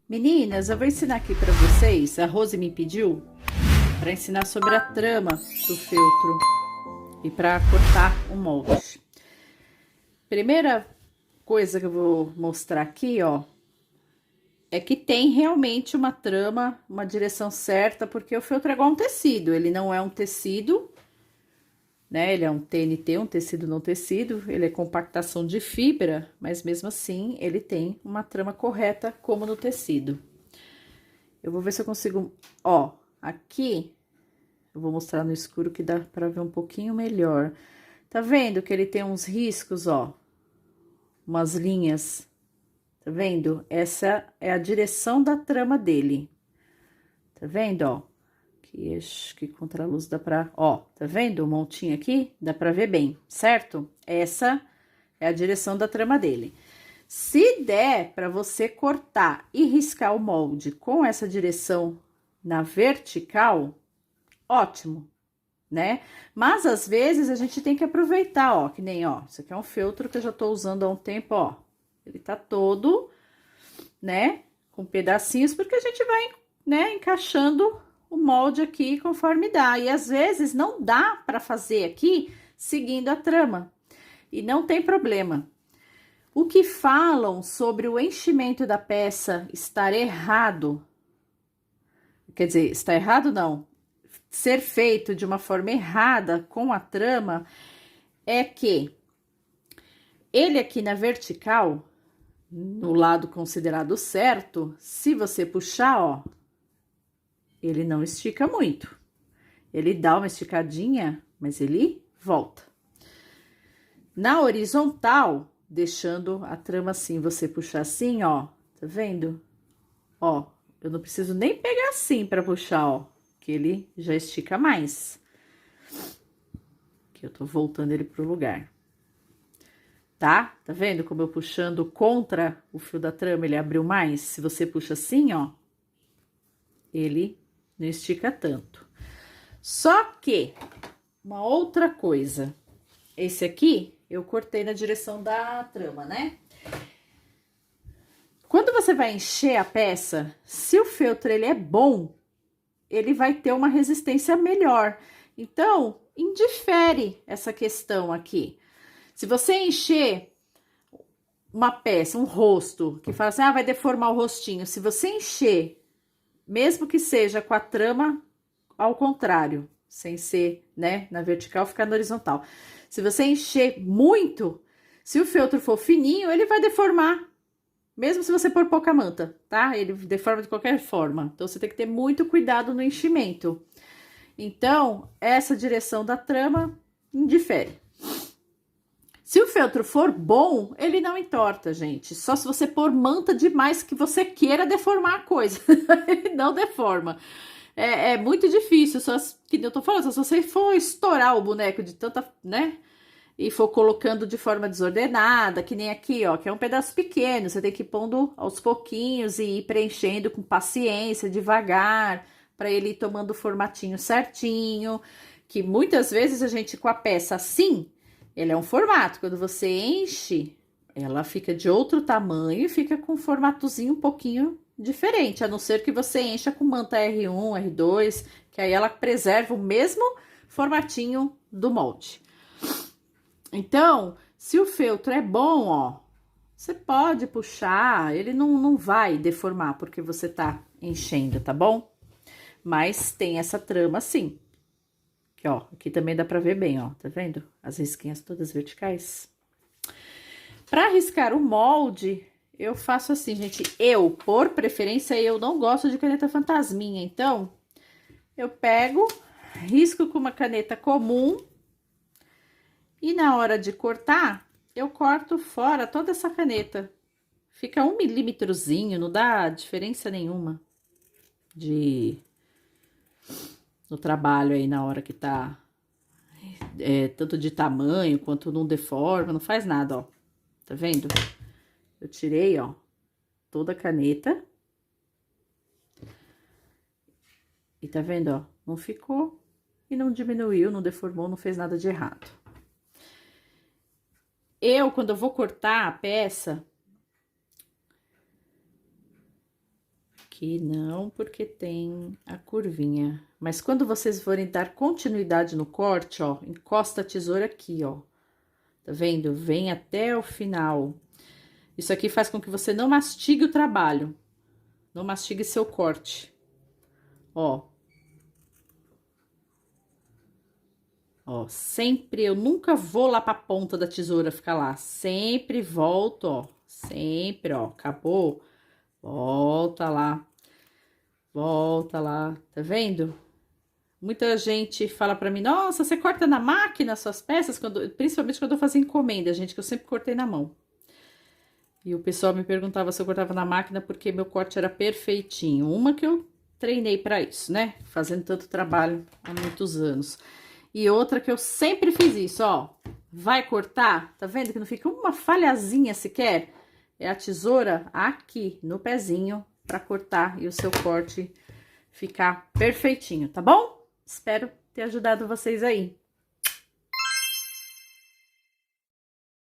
Meninas, eu vou ensinar aqui para vocês. A Rose me pediu para ensinar sobre a trama do feltro e para cortar o molde. Primeira coisa que eu vou mostrar aqui, ó, é que tem realmente uma trama, uma direção certa, porque o feltro é igual um tecido. Ele não é um tecido, né? Ele é um TNT, um tecido não tecido. Ele é compactação de fibra, mas mesmo assim ele tem uma trama correta como no tecido. Eu vou ver se eu consigo, ó, aqui, eu vou mostrar no escuro que dá pra ver um pouquinho melhor. Tá vendo que ele tem uns riscos, ó, umas linhas, tá vendo? Essa é a direção da trama dele, tá vendo, ó? Que acho que contra a luz dá pra, ó, tá vendo o montinho aqui? Dá pra ver bem, certo? Essa é a direção da trama dele. Se der para você cortar e riscar o molde com essa direção na vertical, ótimo, né? Mas às vezes a gente tem que aproveitar, ó, que nem, ó, isso aqui é um feltro que eu já tô usando há um tempo, ó. Ele tá todo, né, com pedacinhos, porque a gente vai, né, encaixando o molde aqui conforme dá. E às vezes não dá para fazer aqui seguindo a trama. E não tem problema. O que falam sobre o enchimento da peça estar errado, quer dizer, está errado não, ser feito de uma forma errada com a trama, é que ele aqui na vertical, no lado considerado certo, se você puxar, ó, ele não estica muito. Ele dá uma esticadinha, mas ele volta. Na horizontal, deixando a trama assim, você puxar assim, ó, tá vendo? Ó, eu não preciso nem pegar assim pra puxar, ó, que ele já estica mais. Que eu tô voltando ele pro lugar. Tá? Tá vendo como eu puxando contra o fio da trama, ele abriu mais? Se você puxa assim, ó, ele não estica tanto. Só que, uma outra coisa, esse aqui eu cortei na direção da trama, né? Quando você vai encher a peça, se o feltro ele é bom, ele vai ter uma resistência melhor. Então, indifere essa questão aqui. Se você encher uma peça, um rosto, que fala assim, ah, vai deformar o rostinho. Se você encher, mesmo que seja com a trama ao contrário, sem ser, né, na vertical, ficar na horizontal. Se você encher muito, se o feltro for fininho, ele vai deformar, mesmo se você pôr pouca manta, tá? Ele deforma de qualquer forma. Então, você tem que ter muito cuidado no enchimento. Então, essa direção da trama indifere. Se o feltro for bom, ele não entorta, gente. Só se você pôr manta demais que você queira deformar a coisa. Ele não deforma. É muito difícil, só que eu tô falando, se você for estourar o boneco de tanta, né? E for colocando de forma desordenada, que nem aqui, ó, que é um pedaço pequeno, você tem que ir pondo aos pouquinhos e ir preenchendo com paciência, devagar, para ele ir tomando o formatinho certinho, que muitas vezes a gente com a peça assim, ele é um formato, quando você enche, ela fica de outro tamanho e fica com um formatozinho um pouquinho diferente, a não ser que você encha com manta R1, R2, que aí ela preserva o mesmo formatinho do molde. Então, se o feltro é bom, ó, você pode puxar, ele não vai deformar porque você tá enchendo, tá bom? Mas tem essa trama sim. Que, ó, aqui também dá pra ver bem, ó, tá vendo? As risquinhas todas verticais. Pra riscar o molde, eu faço assim, gente. Eu, por preferência, eu não gosto de caneta fantasminha. Então, eu pego, risco com uma caneta comum. E na hora de cortar, eu corto fora toda essa caneta. Fica 1 milímetrozinho, não dá diferença nenhuma no trabalho aí na hora que tá tanto de tamanho quanto não deforma, não faz nada, ó. Tá vendo? Eu tirei, ó, toda a caneta. E tá vendo, ó? Não ficou e não diminuiu, não deformou, não fez nada de errado. Quando eu vou cortar a peça, Aqui não, porque tem a curvinha. Mas quando vocês forem dar continuidade no corte, ó, encosta a tesoura aqui, ó. Tá vendo? Vem até o final. Isso aqui faz com que você não mastigue o trabalho. Não mastigue seu corte. Ó. Ó, sempre, eu nunca vou lá pra ponta da tesoura ficar lá. Sempre volto, ó. Sempre, ó. Acabou. Volta lá. Volta lá. Tá vendo? Muita gente fala pra mim, nossa, você corta na máquina as suas peças? Principalmente quando eu fazia encomenda, gente, que eu sempre cortei na mão. E o pessoal me perguntava se eu cortava na máquina porque meu corte era perfeitinho. Uma que eu treinei pra isso, né? Fazendo tanto trabalho há muitos anos. E outra que eu sempre fiz isso, ó. Vai cortar, tá vendo que não fica uma falhazinha sequer? É a tesoura aqui no pezinho pra cortar e o seu corte ficar perfeitinho, tá bom? Espero ter ajudado vocês aí.